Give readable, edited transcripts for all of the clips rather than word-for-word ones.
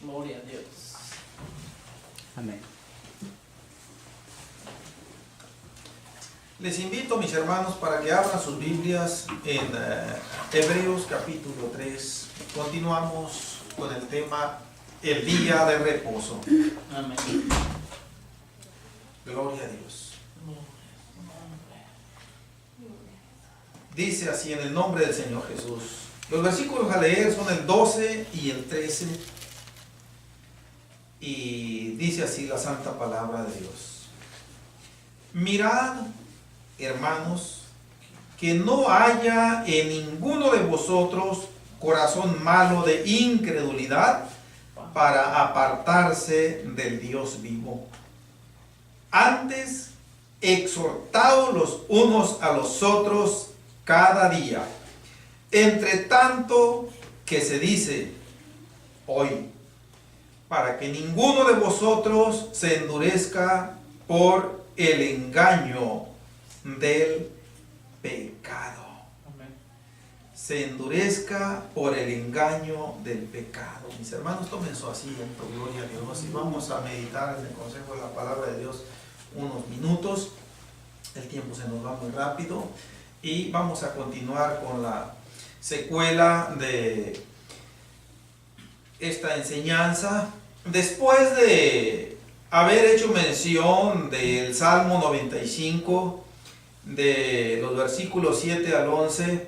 Gloria a Dios. Amén. Les invito, mis hermanos, para que abran sus Biblias en Hebreos capítulo 3. Continuamos con el tema el día de reposo. Amén. Gloria a Dios. Dice así en el nombre del Señor Jesús. Los versículos a leer son el 12 y el 13. Y dice así la santa palabra de Dios. Mirad, hermanos, que no haya en ninguno de vosotros corazón malo de incredulidad para apartarse del Dios vivo. Antes, exhortaos los unos a los otros cada día, entre tanto que se dice hoy, para que ninguno de vosotros se endurezca por el engaño del pecado. Amén. Se endurezca por el engaño del pecado. Mis hermanos, tomen su asiento, gloria a Dios, y vamos a meditar en el consejo de la palabra de Dios unos minutos. El tiempo se nos va muy rápido y vamos a continuar con la secuela de esta enseñanza. Después de haber hecho mención del Salmo 95, de los versículos 7 al 11,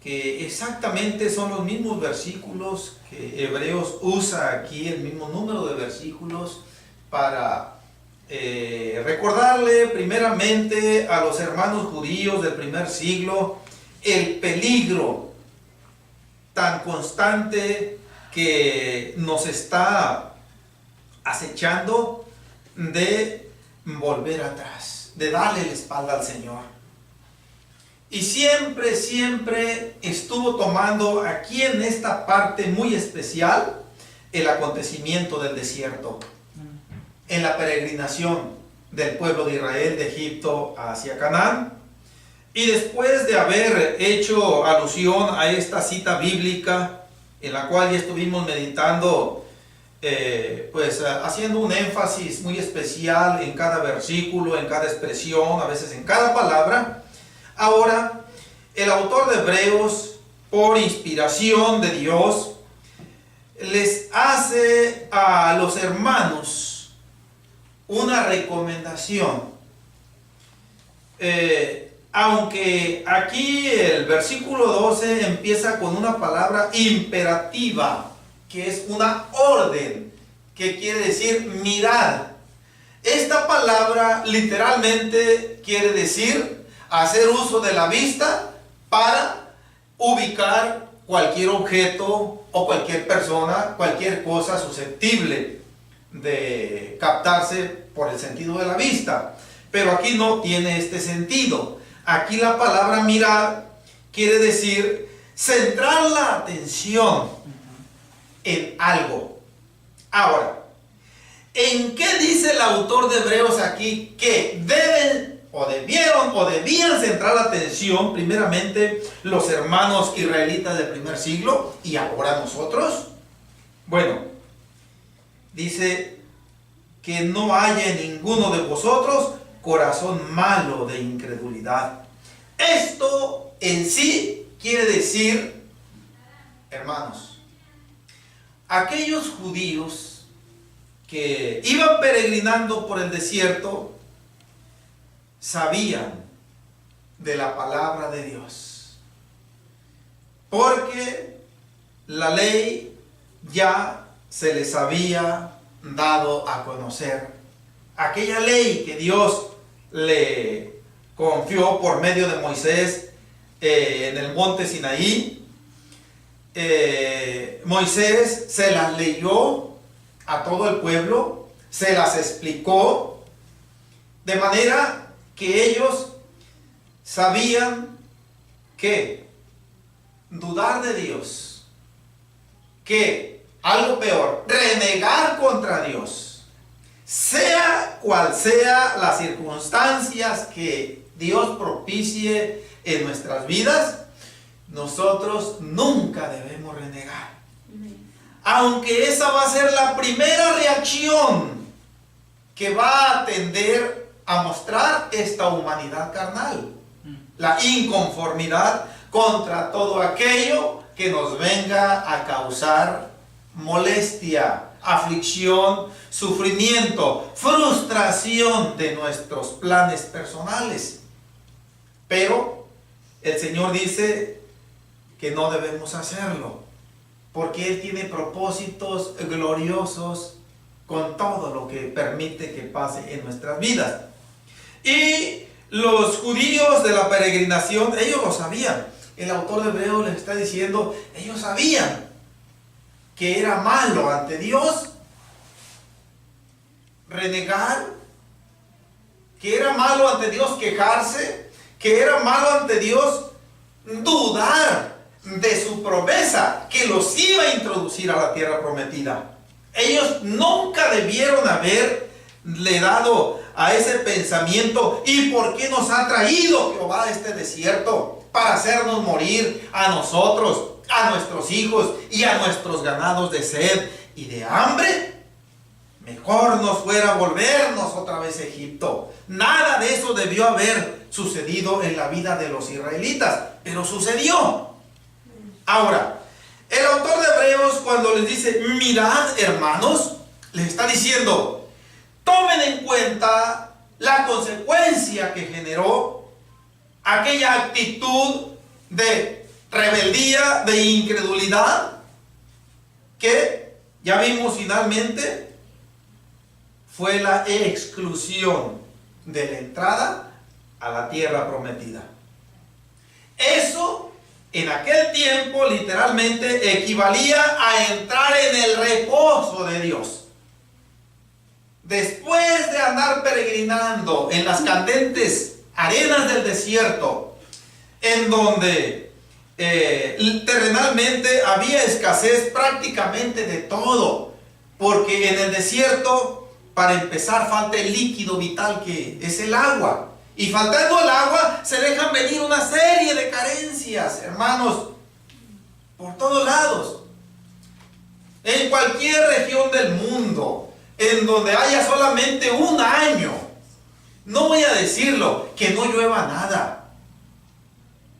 que exactamente son los mismos versículos que Hebreos usa aquí, el mismo número de versículos, para recordarle primeramente a los hermanos judíos del primer siglo el peligro tan constante que nos está acechando de volver atrás, de darle la espalda al Señor. Y siempre estuvo tomando aquí en esta parte muy especial el acontecimiento del desierto, en la peregrinación del pueblo de Israel de Egipto hacia Canaán. Y después de haber hecho alusión a esta cita bíblica en la cual ya estuvimos meditando, haciendo un énfasis muy especial en cada versículo, en cada expresión, a veces en cada palabra, ahora el autor de Hebreos, por inspiración de Dios, les hace a los hermanos una recomendación. Aunque aquí el versículo 12 empieza con una palabra imperativa, que es una orden, que quiere decir mirad. Esta palabra literalmente quiere decir hacer uso de la vista para ubicar cualquier objeto o cualquier persona, cualquier cosa susceptible de captarse por el sentido de la vista. Pero aquí no tiene este sentido. Aquí la palabra mirar quiere decir centrar la atención en algo. Ahora, ¿en qué dice el autor de Hebreos aquí que deben o debieron o debían centrar la atención primeramente los hermanos israelitas del primer siglo y ahora nosotros? Bueno, dice que no haya en ninguno de vosotros corazón malo de incredulidad. Esto en sí quiere decir, hermanos, aquellos judíos que iban peregrinando por el desierto sabían de la palabra de Dios, porque la ley ya se les había dado a conocer. Aquella ley que Dios le confió por medio de Moisés en el monte Sinaí, Moisés se las leyó a todo el pueblo, se las explicó, de manera que ellos sabían que dudar de Dios, que algo peor, renegar contra Dios, sea cual sea las circunstancias que Dios propicie en nuestras vidas, nosotros nunca debemos renegar. aunque esa va a ser la primera reacción que va a tender a mostrar esta humanidad carnal, la inconformidad contra todo aquello que nos venga a causar molestia, aflicción, sufrimiento, frustración de nuestros planes personales. Pero el Señor dice que no debemos hacerlo, porque Él tiene propósitos gloriosos con todo lo que permite que pase en nuestras vidas. Y los judíos de la peregrinación, ellos lo sabían. El autor de Hebreos les está diciendo, ellos sabían que era malo ante Dios renegar, que era malo ante Dios quejarse, que era malo ante Dios dudar de su promesa que los iba a introducir a la tierra prometida. Ellos nunca debieron haberle dado a ese pensamiento, ¿y por qué nos ha traído Jehová a este desierto? Para hacernos morir a nosotros, a nuestros hijos y a nuestros ganados de sed y de hambre. Mejor nos fuera volvernos otra vez a Egipto. Nada de eso debió haber sucedido en la vida de los israelitas, pero sucedió. Ahora, el autor de Hebreos, cuando les dice, mirad, hermanos, les está diciendo, tomen en cuenta la consecuencia que generó aquella actitud de rebeldía, de incredulidad, que ya vimos finalmente fue la exclusión de la entrada a la tierra prometida. Eso en aquel tiempo literalmente equivalía a entrar en el reposo de Dios. Después de andar peregrinando en las candentes arenas del desierto, en donde terrenalmente había escasez prácticamente de todo, porque en el desierto, para empezar, falta el líquido vital que es el agua. Y faltando el agua, se dejan venir una serie de carencias, hermanos, por todos lados. En cualquier región del mundo, en donde haya solamente un año, no voy a decirlo, que no llueva nada,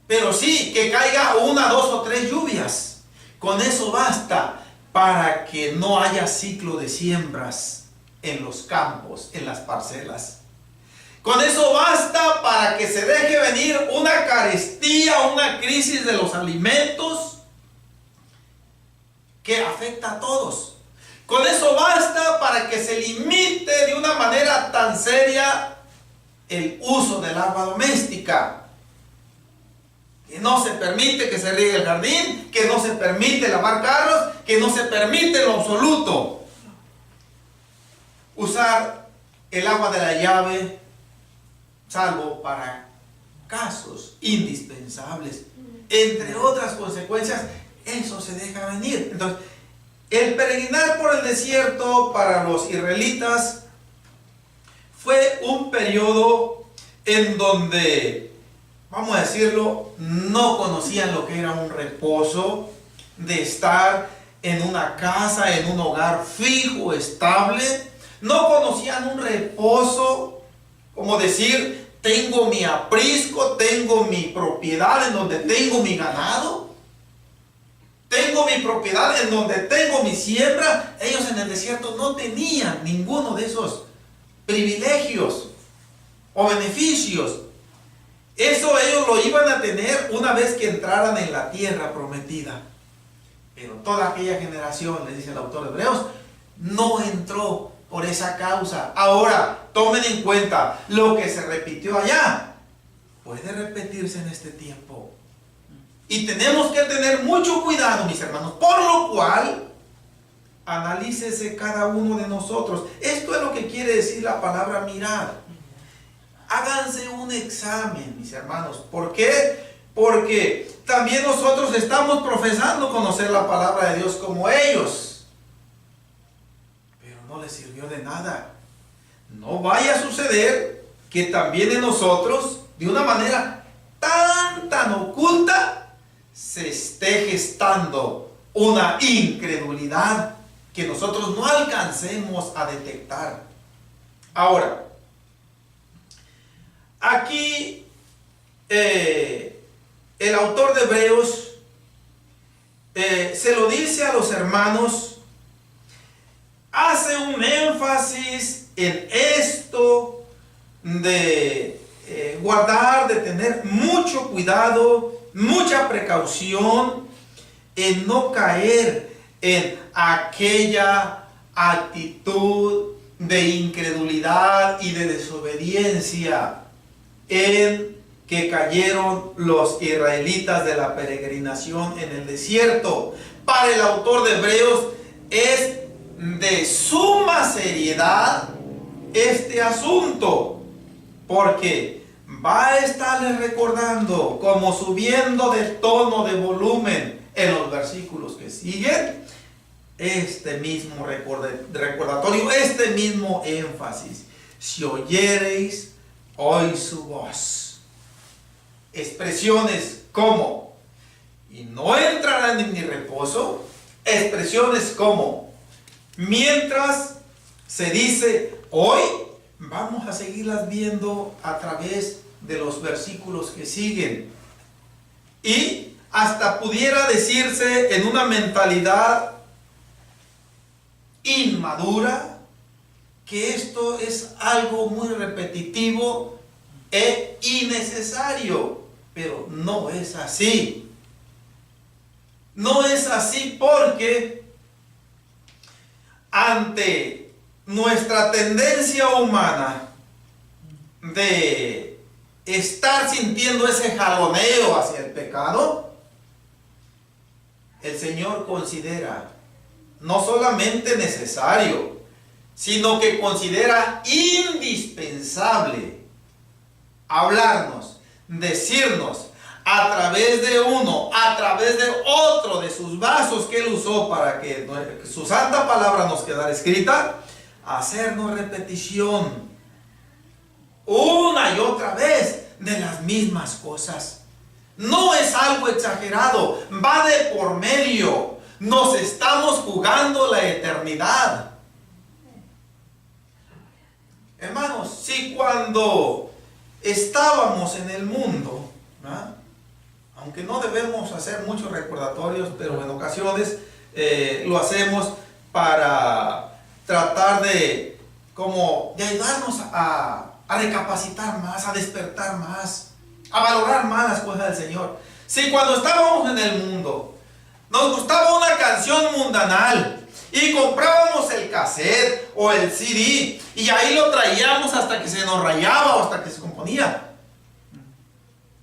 pero sí que caiga 1, 2 o 3 lluvias. Con eso basta para que no haya ciclo de siembras en los campos, en las parcelas. Con eso basta para que se deje venir una carestía, una crisis de los alimentos que afecta a todos. Con eso basta para que se limite de una manera tan seria el uso del agua doméstica. Que no se permite que se riegue el jardín, que no se permite lavar carros, que no se permite en lo absoluto usar el agua de la llave, salvo para casos indispensables. Entre otras consecuencias, eso se deja venir. Entonces, el peregrinar por el desierto para los israelitas fue un periodo en donde, vamos a decirlo, no conocían lo que era un reposo, de estar en una casa, en un hogar fijo, estable. No conocían un reposo, como decir, tengo mi aprisco, tengo mi propiedad en donde tengo mi ganado, tengo mi propiedad en donde tengo mi siembra. Ellos en el desierto no tenían ninguno de esos privilegios o beneficios. Eso ellos lo iban a tener una vez que entraran en la tierra prometida. Pero toda aquella generación, le dice el autor de Hebreos, no entró por esa causa. Ahora, tomen en cuenta, lo que se repitió allá puede repetirse en este tiempo. Y tenemos que tener mucho cuidado, mis hermanos, por lo cual, analícese cada uno de nosotros. Esto es lo que quiere decir la palabra mirar. Háganse un examen, mis hermanos. ¿Por qué? Porque también nosotros estamos profesando conocer la palabra de Dios como ellos. Pero no les sirvió de nada. No vaya a suceder que también en nosotros, de una manera tan oculta, se esté gestando una incredulidad que nosotros no alcancemos a detectar. Ahora, aquí el autor de Hebreos se lo dice a los hermanos, hace un énfasis en esto de guardar, de tener mucho cuidado, mucha precaución en no caer en aquella actitud de incredulidad y de desobediencia en que cayeron los israelitas de la peregrinación en el desierto. Para el autor de Hebreos es de suma seriedad este asunto, porque va a estarles recordando, como subiendo de tono, de volumen en los versículos que siguen, este mismo recordatorio, este mismo énfasis. Si oyereis hoy su voz. Expresiones como, y no entrarán en mi reposo. Expresiones como, mientras se dice hoy, vamos a seguirlas viendo a través de los versículos que siguen. Y hasta pudiera decirse en una mentalidad inmadura que esto es algo muy repetitivo e innecesario, pero no es así. No es así porque ante nuestra tendencia humana de estar sintiendo ese jaloneo hacia el pecado, el Señor considera no solamente necesario, sino que considera indispensable hablarnos, decirnos a través de uno, a través de otro de sus vasos que Él usó para que su santa palabra nos quedara escrita, hacernos repetición una y otra vez de las mismas cosas. No es algo exagerado, va de por medio. Nos estamos jugando la eternidad. Hermanos, si cuando estábamos en el mundo, ¿verdad?, aunque no debemos hacer muchos recordatorios, pero en ocasiones lo hacemos para tratar de ayudarnos a recapacitar más, a despertar más, a valorar más las cosas del Señor. Si cuando estábamos en el mundo nos gustaba una canción mundanal y comprábamos el cassette o el CD y ahí lo traíamos hasta que se nos rayaba o hasta que se componía,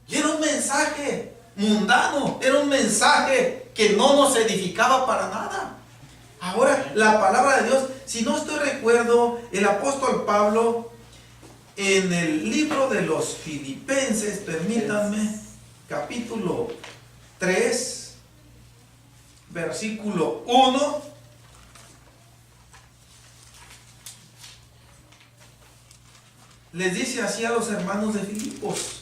y era un mensaje mundano, era un mensaje que no nos edificaba para nada. Ahora la palabra de Dios, si no estoy recuerdo, el apóstol Pablo en el libro de los Filipenses, permítanme, capítulo 3, versículo 1, les dice así a los hermanos de Filipos.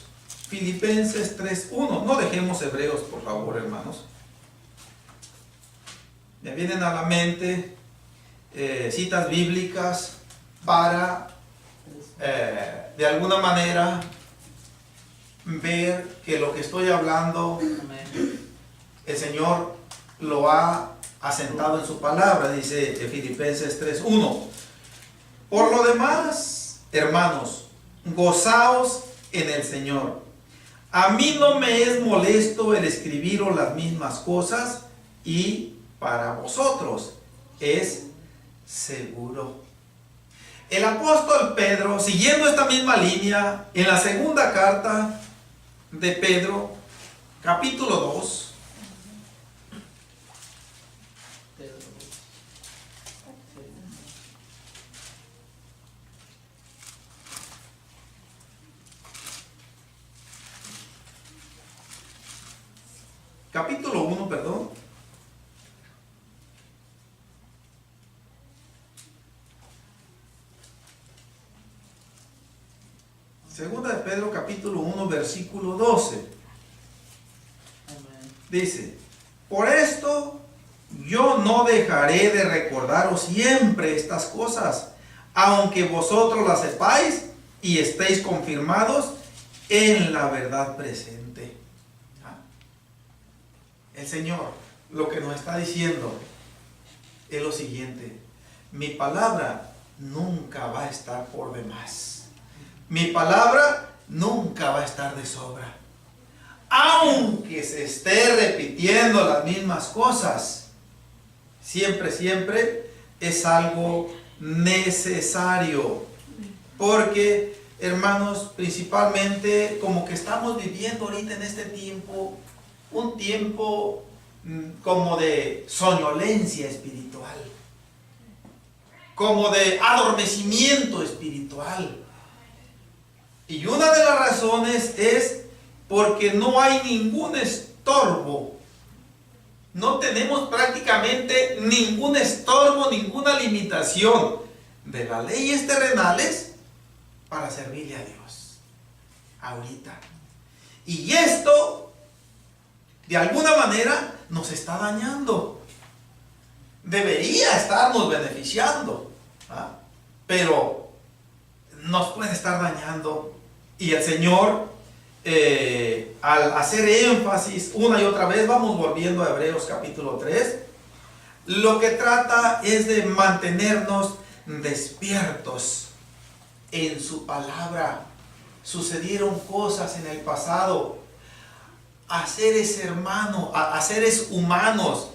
Filipenses 3:1. No dejemos Hebreos, por favor, hermanos. Me vienen a la mente citas bíblicas para de alguna manera ver que lo que estoy hablando el Señor lo ha asentado en su palabra. Dice Filipenses 3:1. Por lo demás, hermanos, gozaos en el Señor. A mí no me es molesto el escribiros las mismas cosas, y para vosotros es seguro. El apóstol Pedro, siguiendo esta misma línea, en la segunda carta de Pedro, capítulo 2, capítulo 1, perdón. Segunda de Pedro, capítulo 1, versículo 12. Dice: por esto yo no dejaré de recordaros siempre estas cosas, aunque vosotros las sepáis y estéis confirmados en la verdad presente. El Señor lo que nos está diciendo es lo siguiente: mi palabra nunca va a estar por demás. Mi palabra nunca va a estar de sobra. Aunque se esté repitiendo las mismas cosas, siempre es algo necesario. Porque, hermanos, principalmente como que estamos viviendo ahorita en este tiempo, un tiempo como de soñolencia espiritual, como de adormecimiento espiritual. Y una de las razones es porque no hay ningún estorbo. No tenemos prácticamente ningún estorbo, ninguna limitación de las leyes terrenales para servirle a Dios ahorita. Y esto, de alguna manera, nos está dañando. Debería estarnos beneficiando, ¿ah? Pero nos puede estar dañando. Y el Señor, al hacer énfasis una y otra vez, vamos volviendo a Hebreos capítulo 3, lo que trata es de mantenernos despiertos en su palabra. Sucedieron cosas en el pasado a seres hermanos, a seres humanos,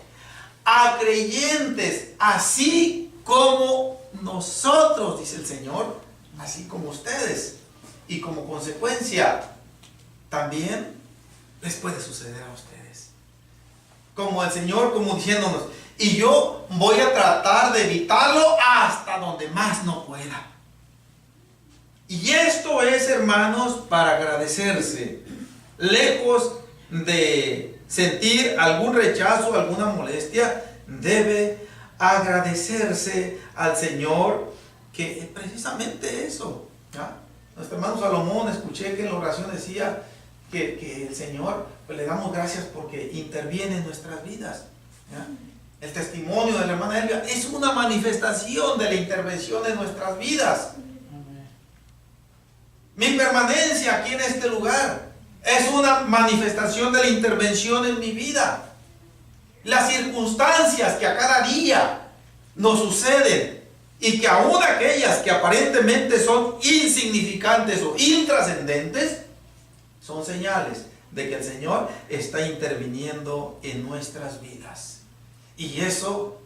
a creyentes, así como nosotros, dice el Señor, así como ustedes. Y como consecuencia, también les puede suceder a ustedes. Como el Señor, como diciéndonos, y yo voy a tratar de evitarlo hasta donde más no pueda. Y esto es, hermanos, para agradecerse, lejos de sentir algún rechazo, alguna molestia, debe agradecerse al Señor, que precisamente eso, ¿ya? Nuestro hermano Salomón, escuché que en la oración decía que el Señor, pues le damos gracias porque interviene en nuestras vidas, ¿ya? El testimonio de la hermana Elvia es una manifestación de la intervención en nuestras vidas. Mi permanencia aquí en este lugar es una manifestación de la intervención en mi vida. Las circunstancias que a cada día nos suceden, y que aún aquellas que aparentemente son insignificantes o intrascendentes, son señales de que el Señor está interviniendo en nuestras vidas. Y eso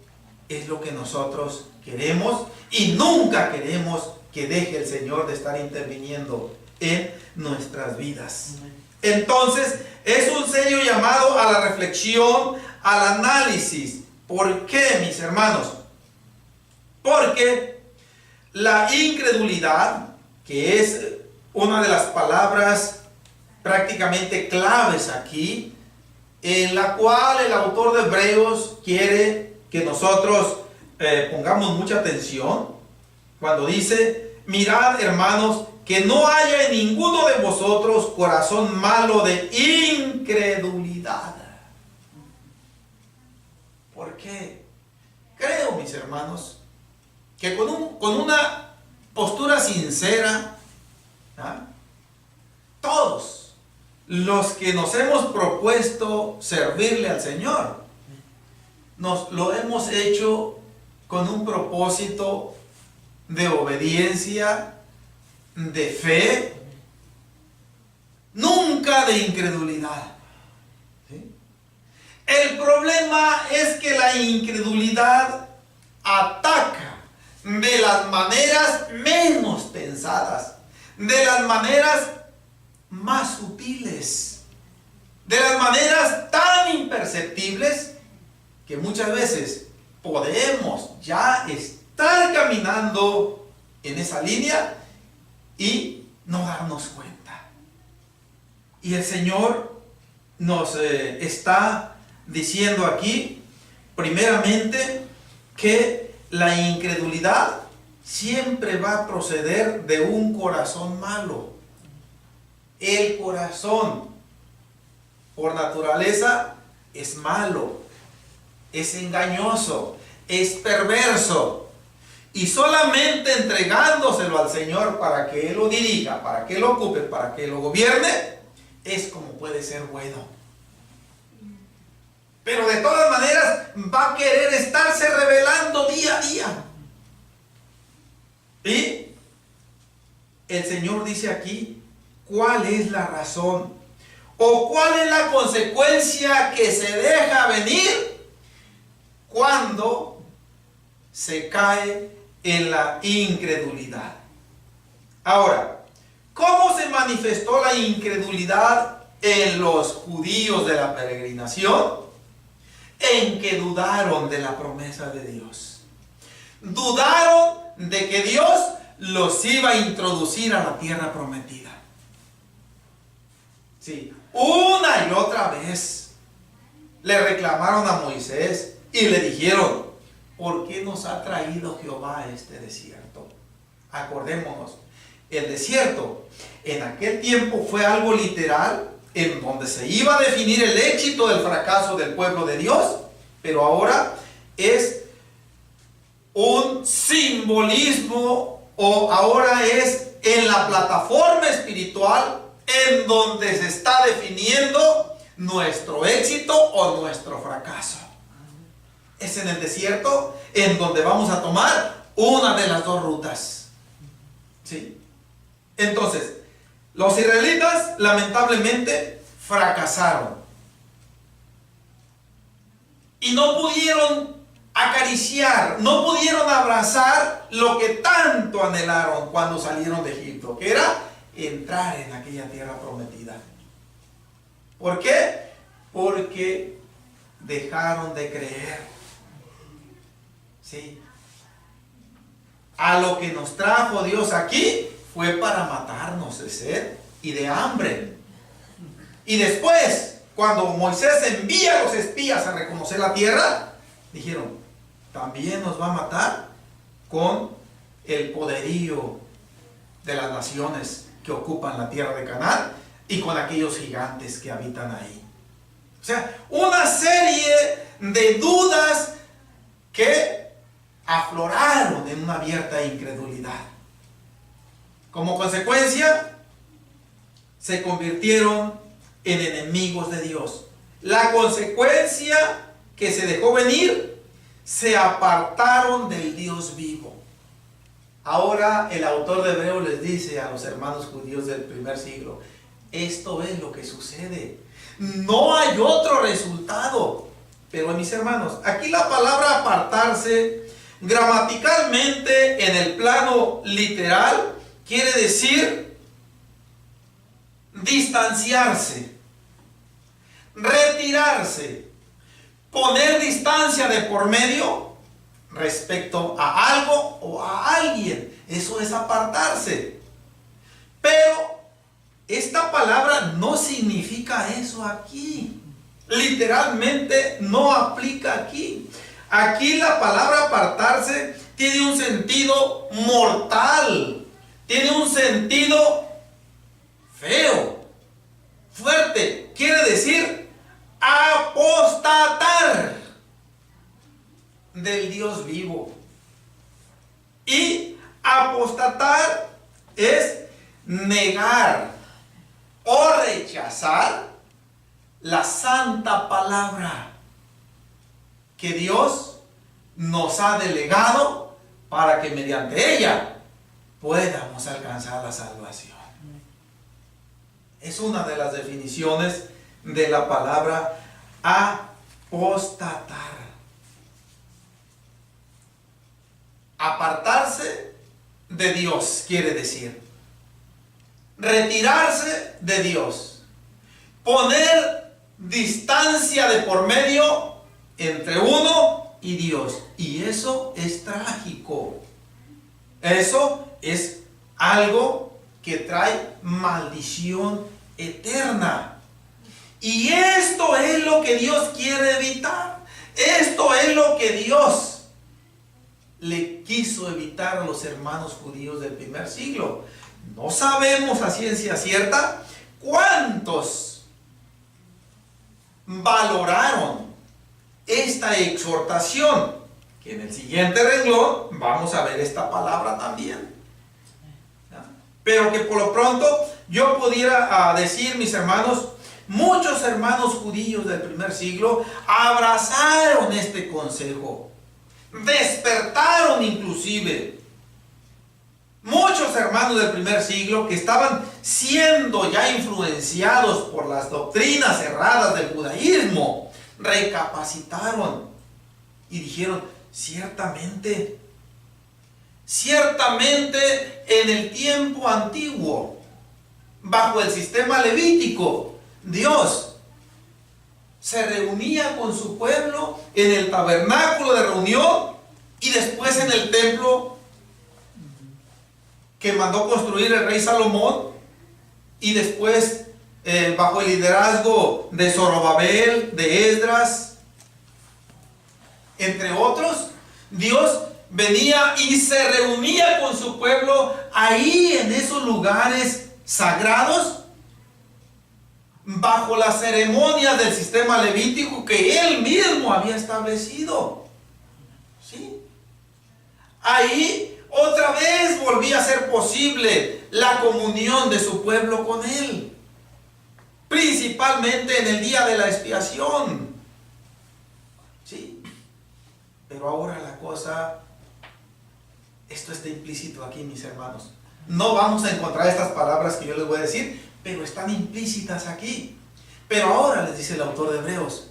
es lo que nosotros queremos, y nunca queremos que deje el Señor de estar interviniendo en nuestras vidas. Entonces, es un serio llamado a la reflexión, al análisis. ¿Por qué, mis hermanos? Porque la incredulidad, que es una de las palabras prácticamente claves aquí, en la cual el autor de Hebreos quiere que nosotros pongamos mucha atención, cuando dice: mirad, hermanos, que no haya en ninguno de vosotros corazón malo de incredulidad. ¿Por qué? Creo, mis hermanos, que con una postura sincera, ¿ah?, todos los que nos hemos propuesto servirle al Señor, nos lo hemos hecho con un propósito de obediencia, de fe, nunca de incredulidad. ¿Sí? El problema es que la incredulidad ataca de las maneras menos pensadas, de las maneras más sutiles, de las maneras tan imperceptibles que muchas veces podemos ya estar caminando en esa línea y no darnos cuenta. Y el Señor nos está diciendo aquí, primeramente, que la incredulidad siempre va a proceder de un corazón malo. El corazón, por naturaleza, es malo. es engañoso, es perverso. Y solamente entregándoselo al Señor para que Él lo dirija, para que Él lo ocupe, para que Él lo gobierne, es como puede ser bueno. Pero de todas maneras va a querer estarse revelando día a día. Y el Señor dice aquí, ¿cuál es la razón? ¿O cuál es la consecuencia que se deja venir cuando se cae en la incredulidad? Ahora, ¿cómo se manifestó la incredulidad en los judíos de la peregrinación? En que dudaron de la promesa de Dios. Dudaron de que Dios los iba a introducir a la tierra prometida. Sí, una y otra vez le reclamaron a Moisés y le dijeron, ¿por qué nos ha traído Jehová a este desierto? Acordémonos, el desierto en aquel tiempo fue algo literal en donde se iba a definir el éxito del fracaso del pueblo de Dios, pero ahora es un simbolismo, o ahora es en la plataforma espiritual en donde se está definiendo nuestro éxito o nuestro fracaso. Es en el desierto en donde vamos a tomar una de las dos rutas. ¿Sí? Entonces, los israelitas lamentablemente fracasaron y no pudieron acariciar, no pudieron abrazar lo que tanto anhelaron cuando salieron de Egipto, que era entrar en aquella tierra prometida. ¿Por qué? Porque dejaron de creer. ¿Sí? A lo que nos trajo Dios aquí fue para matarnos de sed y de hambre. Y después, cuando Moisés envía a los espías a reconocer la tierra, dijeron, también nos va a matar con el poderío de las naciones que ocupan la tierra de Canaán y con aquellos gigantes que habitan ahí. O sea, una serie de dudas que afloraron en una abierta incredulidad. Como consecuencia, se convirtieron en enemigos de Dios. La consecuencia que se dejó venir, se apartaron del Dios vivo. Ahora el autor de Hebreos les dice a los hermanos judíos del primer siglo, esto es lo que sucede. No hay otro resultado. Pero mis hermanos, aquí la palabra apartarse, gramaticalmente en el plano literal, quiere decir distanciarse, retirarse, poner distancia de por medio respecto a algo o a alguien. Eso es apartarse. Pero esta palabra no significa eso aquí. Literalmente no aplica aquí. Aquí la palabra apartarse tiene un sentido mortal, tiene un sentido feo, fuerte. Quiere decir apostatar del Dios vivo. Y apostatar es negar o rechazar la santa palabra que Dios nos ha delegado para que mediante ella podamos alcanzar la salvación. Es una de las definiciones de la palabra apostatar. Apartarse de Dios quiere decir retirarse de Dios, poner distancia de por medio entre uno y Dios. Y eso es trágico. Eso es algo que trae maldición eterna. Y esto es lo que Dios quiere evitar. Esto es lo que Dios le quiso evitar a los hermanos judíos del primer siglo. No sabemos a ciencia cierta cuántos valoraron esta exhortación, que en el siguiente renglón vamos a ver esta palabra también. ¿Ya? Pero que por lo pronto yo pudiera decir, mis hermanos, muchos hermanos judíos del primer siglo abrazaron este consejo, despertaron inclusive. Muchos hermanos del primer siglo que estaban siendo ya influenciados por las doctrinas erradas del judaísmo, recapacitaron y dijeron, ciertamente en el tiempo antiguo, bajo el sistema levítico, Dios se reunía con su pueblo en el tabernáculo de reunión y después en el templo que mandó construir el rey Salomón, y después bajo el liderazgo de Zorobabel, de Esdras, entre otros. Dios venía y se reunía con su pueblo ahí en esos lugares sagrados, bajo las ceremonias del sistema levítico que Él mismo había establecido. ¿Sí? Ahí otra vez volvía a ser posible la comunión de su pueblo con Él, principalmente en el día de la expiación. ¿Sí? Pero ahora la cosa, esto está implícito aquí, mis hermanos. No vamos a encontrar estas palabras que yo les voy a decir, pero están implícitas aquí. Pero ahora les dice el autor de Hebreos,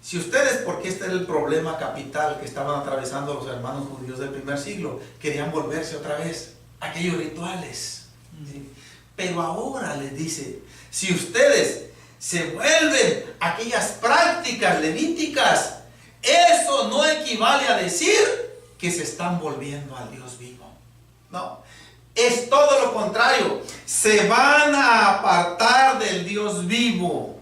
si ustedes, porque este era el problema capital que estaban atravesando los hermanos judíos del primer siglo, querían volverse otra vez a aquellos rituales. ¿Sí? Pero ahora les dice, si ustedes se vuelven a aquellas prácticas levíticas, eso no equivale a decir que se están volviendo al Dios vivo. No, es todo lo contrario. Se van a apartar del Dios vivo.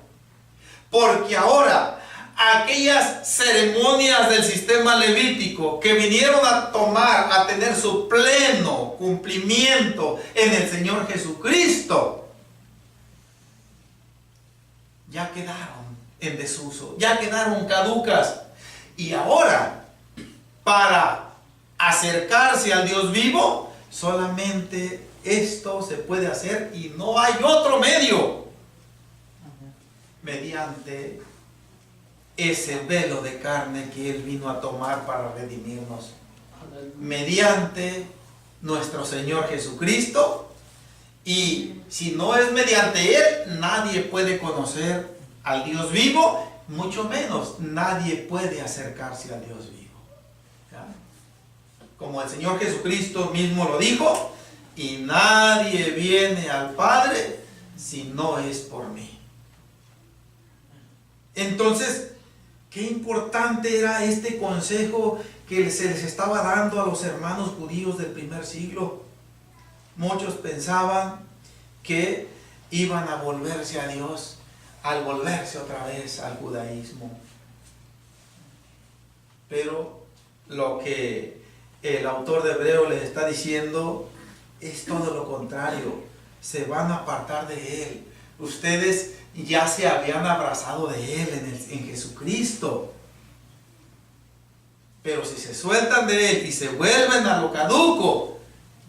Porque ahora aquellas ceremonias del sistema levítico que vinieron a tener su pleno cumplimiento en el Señor Jesucristo, ya quedaron en desuso, ya quedaron caducas. Y ahora, para acercarse al Dios vivo, solamente esto se puede hacer y no hay otro medio, mediante ese velo de carne que Él vino a tomar para redimirnos, mediante nuestro Señor Jesucristo. Y si no es mediante Él, nadie puede conocer al Dios vivo, mucho menos nadie puede acercarse al Dios vivo. ¿Ya? Como el Señor Jesucristo mismo lo dijo, y nadie viene al Padre si no es por mí. Entonces, qué importante era este consejo que se les estaba dando a los hermanos judíos del primer siglo. Muchos pensaban que iban a volverse a Dios al volverse otra vez al judaísmo. Pero lo que el autor de Hebreos les está diciendo es todo lo contrario. Se van a apartar de Él. Ustedes ya se habían abrazado de Él en Jesucristo. Pero si se sueltan de Él y se vuelven a lo caduco,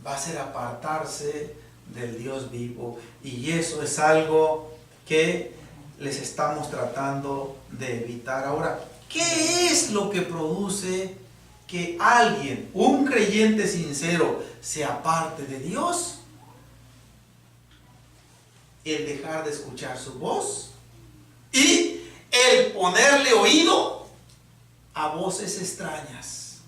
va a ser apartarse del Dios vivo. Y eso es algo que les estamos tratando de evitar. Ahora, ¿qué es lo que produce que alguien, un creyente sincero, se aparte de Dios? El dejar de escuchar su voz y el ponerle oído a voces extrañas.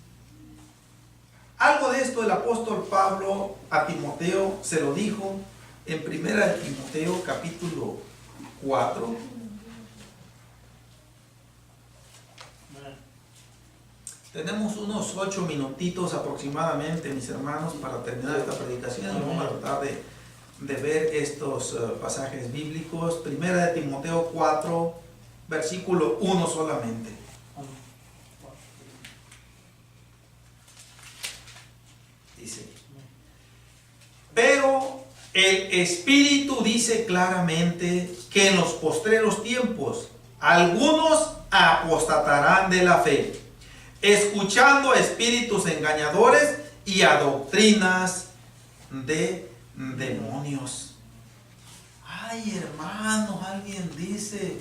Algo de esto el apóstol Pablo a Timoteo se lo dijo en 1 de Timoteo capítulo 4. Tenemos unos 8 minutitos aproximadamente, mis hermanos, para terminar esta predicación. Y vamos a tratar de ver estos pasajes bíblicos. 1 de Timoteo 4, versículo 1 solamente. Dice: pero el Espíritu dice claramente que en los postreros tiempos algunos apostatarán de la fe, escuchando a espíritus engañadores y a doctrinas de demonios. Ay, hermano, alguien dice,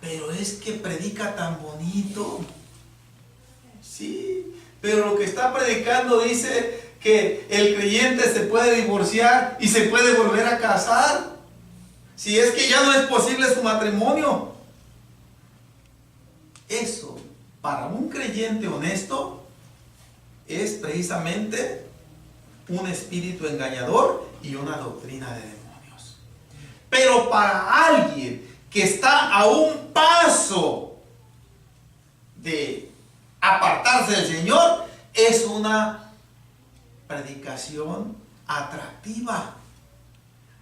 pero es que predica tan bonito. Sí, pero lo que está predicando dice que el creyente se puede divorciar y se puede volver a casar, si es que ya no es posible su matrimonio. Eso, para un creyente honesto, es precisamente un espíritu engañador y una doctrina de demonios. Pero para alguien que está a un paso de apartarse del Señor, es una predicación atractiva.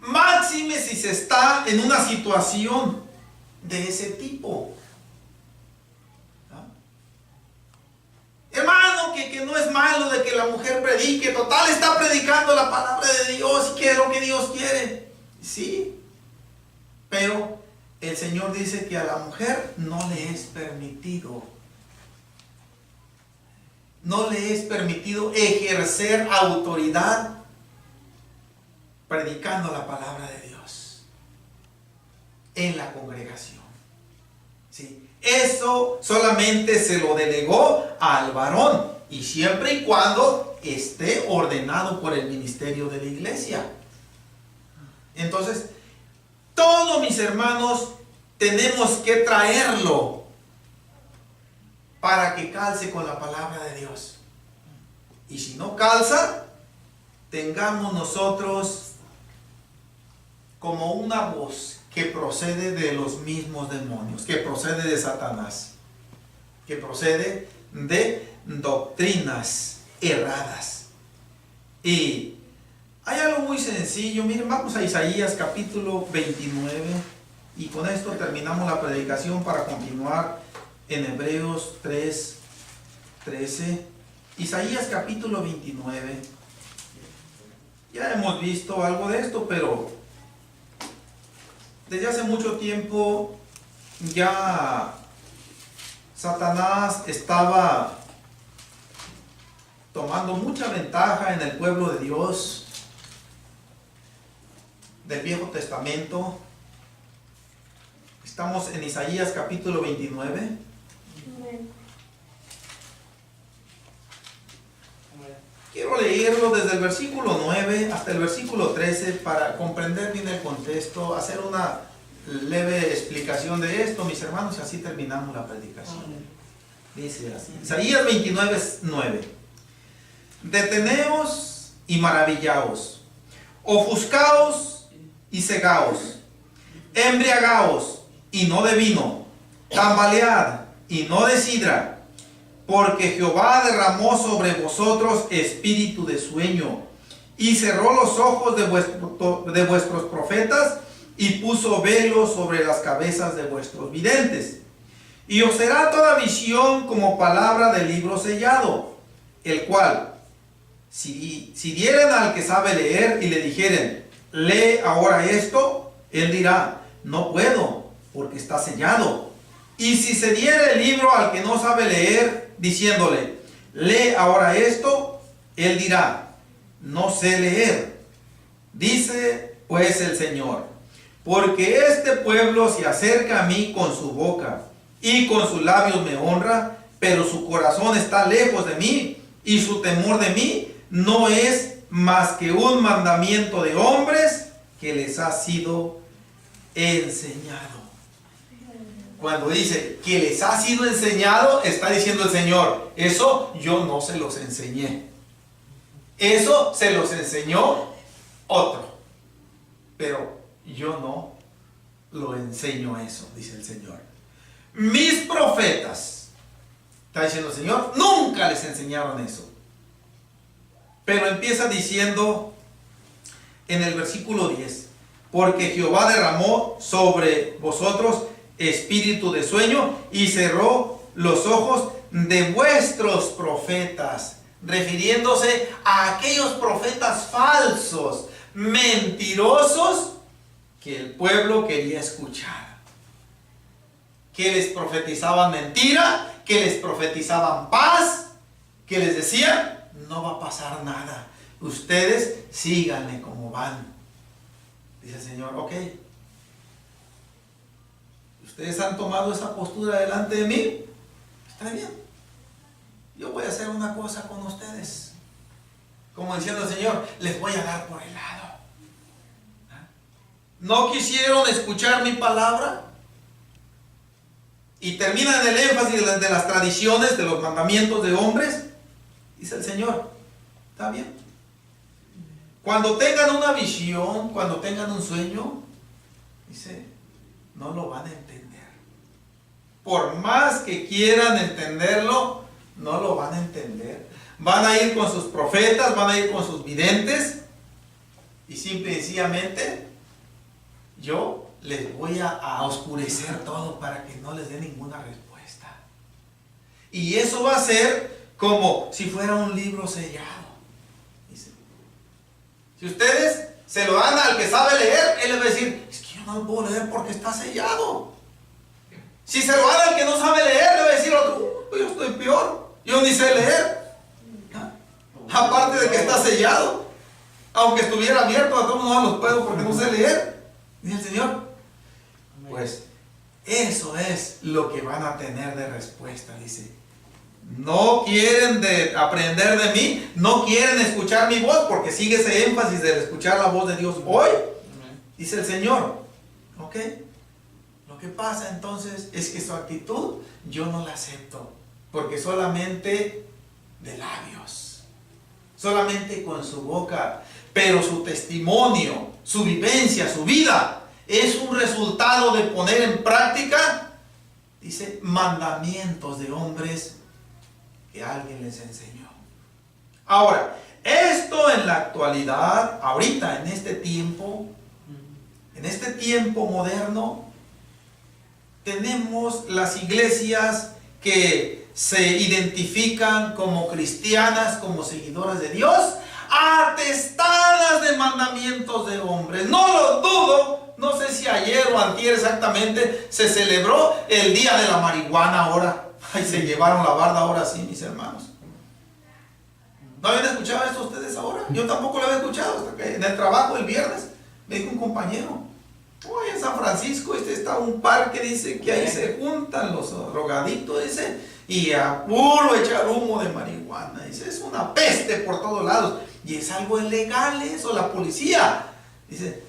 Máxime si se está en una situación de ese tipo. Hermano, que no es malo de que la mujer predique. Total, está predicando la palabra de Dios y que es lo que Dios quiere. Sí, pero el Señor dice que a la mujer no le es permitido. No le es permitido ejercer autoridad predicando la palabra de Dios en la congregación. ¿Sí? Eso solamente se lo delegó al varón, y siempre y cuando esté ordenado por el ministerio de la iglesia. Entonces, todos mis hermanos tenemos que traerlo para que calce con la palabra de Dios. Y si no calza, tengamos nosotros como una voz que procede de los mismos demonios, que procede de Satanás, que procede de doctrinas erradas. Y hay algo muy sencillo. Miren, vamos a Isaías capítulo 29, y con esto terminamos la predicación para continuar en Hebreos 3:13. Isaías capítulo 29. Ya hemos visto algo de esto, pero desde hace mucho tiempo ya Satanás estaba tomando mucha ventaja en el pueblo de Dios del Viejo Testamento. Estamos en Isaías capítulo 29. Quiero leerlo desde el versículo 9 hasta el versículo 13 para comprender bien el contexto, hacer una leve explicación de esto, mis hermanos, y así terminamos la predicación. Dice así, Isaías 29, 9. Deteneos y maravillaos, ofuscaos y cegaos, embriagaos y no de vino, tambalead y no de sidra, porque Jehová derramó sobre vosotros espíritu de sueño y cerró los ojos de vuestros profetas y puso velos sobre las cabezas de vuestros videntes. Y os será toda visión como palabra del libro sellado, el cual, si dieren al que sabe leer y le dijeren, lee ahora esto, él dirá, no puedo, porque está sellado. Y si se diere el libro al que no sabe leer, diciéndole, lee ahora esto, él dirá, no sé leer. Dice pues el Señor, porque este pueblo se acerca a mí con su boca y con sus labios me honra, pero su corazón está lejos de mí y su temor de mí no es más que un mandamiento de hombres que les ha sido enseñado. Cuando dice que les ha sido enseñado, está diciendo el Señor, eso yo no se los enseñé. Eso se los enseñó otro. Pero yo no lo enseño eso, dice el Señor. Mis profetas, está diciendo el Señor, nunca les enseñaron eso. Pero empieza diciendo en el versículo 10, porque Jehová derramó sobre vosotros espíritu de sueño y cerró los ojos de vuestros profetas, refiriéndose a aquellos profetas falsos, mentirosos, que el pueblo quería escuchar. que les profetizaban mentira, que les profetizaban paz, que les decían, no va a pasar nada, ustedes síganle como van. Dice el Señor, ok, ustedes han tomado esa postura delante de mí, está bien, yo voy a hacer una cosa con ustedes, como diciendo el Señor, les voy a dar por el lado. ¿No quisieron escuchar mi palabra? Y termina en el énfasis de las tradiciones, de los mandamientos de hombres. Dice el Señor, está bien. Cuando tengan una visión, cuando tengan un sueño, dice, no lo van a entender. Por más que quieran entenderlo, no lo van a entender. Van a ir con sus profetas, van a ir con sus videntes, y simple y sencillamente, yo les voy a oscurecer todo para que no les dé ninguna respuesta. Y eso va a ser como si fuera un libro sellado. Dice, si ustedes se lo dan al que sabe leer, él les va a decir, es que yo no lo puedo leer porque está sellado. Si se lo dan al que no sabe leer, le va a decir otro, yo estoy peor, yo ni sé leer. Aparte de que está sellado, aunque estuviera abierto, a todos no los puedo porque no sé leer. Dice el Señor, pues eso es lo que van a tener de respuesta. Dice, no quieren aprender de mí, no quieren escuchar mi voz, porque sigue ese énfasis de escuchar la voz de Dios hoy. Dice el Señor, ok, lo que pasa entonces es que su actitud yo no la acepto, porque solamente de labios, solamente con su boca, pero su testimonio, su vivencia, su vida, es un resultado de poner en práctica, dice, mandamientos de hombres que alguien les enseñó. Ahora, esto en la actualidad, ahorita, en este tiempo moderno, tenemos las iglesias que se identifican como cristianas, como seguidoras de Dios, atestadas de mandamientos de hombres. No lo dudo, no sé si ayer o antier exactamente se celebró el día de la marihuana ahora. Ay, se llevaron la barda ahora sí, mis hermanos. ¿No habían escuchado esto ustedes ahora? Yo tampoco lo había escuchado hasta que en el trabajo el viernes me dijo un compañero, hoy en San Francisco está un parque, dice que ahí se juntan los drogaditos, dice, y a puro echar humo de marihuana, dice, es una peste por todos lados. Y es algo ilegal eso, la policía. Dice,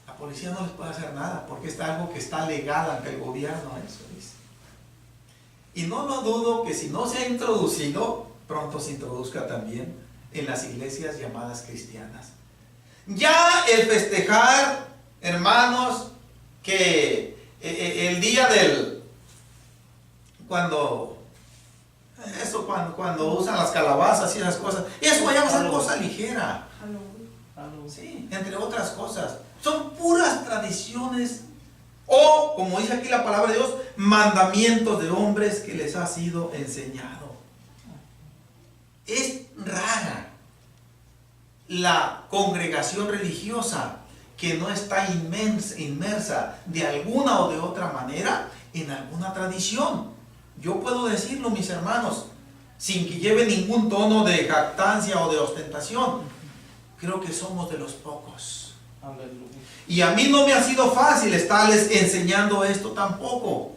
la policía no les puede hacer nada porque es algo que está legal ante el gobierno, eso dice. Y no lo dudo que si no se ha introducido, pronto se introduzca también en las iglesias llamadas cristianas. Ya el festejar, hermanos, que el día del, cuando usan las calabazas y esas cosas, eso ya va a ser cosa ligera. Sí, entre otras cosas. Son puras tradiciones, o como dice aquí la palabra de Dios, mandamientos de hombres que les ha sido enseñado. Es rara la congregación religiosa que no está inmersa de alguna o de otra manera en alguna tradición. Yo puedo decirlo, mis hermanos, sin que lleve ningún tono de jactancia o de ostentación. Creo que somos de los pocos. Y a mí no me ha sido fácil estarles enseñando esto tampoco.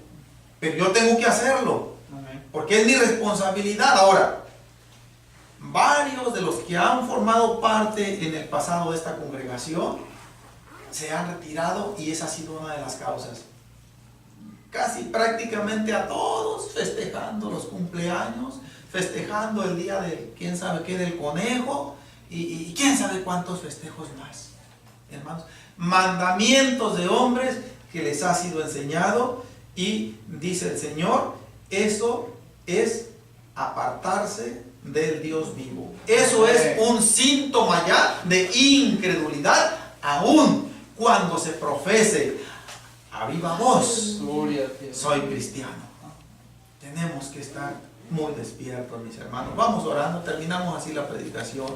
Pero yo tengo que hacerlo, porque es mi responsabilidad. Ahora, varios de los que han formado parte en el pasado de esta congregación se han retirado y esa ha sido una de las causas. Casi prácticamente a todos festejando los cumpleaños, festejando el día del quién sabe qué del conejo y quién sabe cuántos festejos más. Hermanos, mandamientos de hombres que les ha sido enseñado, y dice el Señor, eso es apartarse del Dios vivo. Eso es un síntoma ya de incredulidad, aún cuando se profese a viva voz, soy cristiano. Tenemos que estar muy despiertos, mis hermanos. Vamos orando, terminamos así la predicación.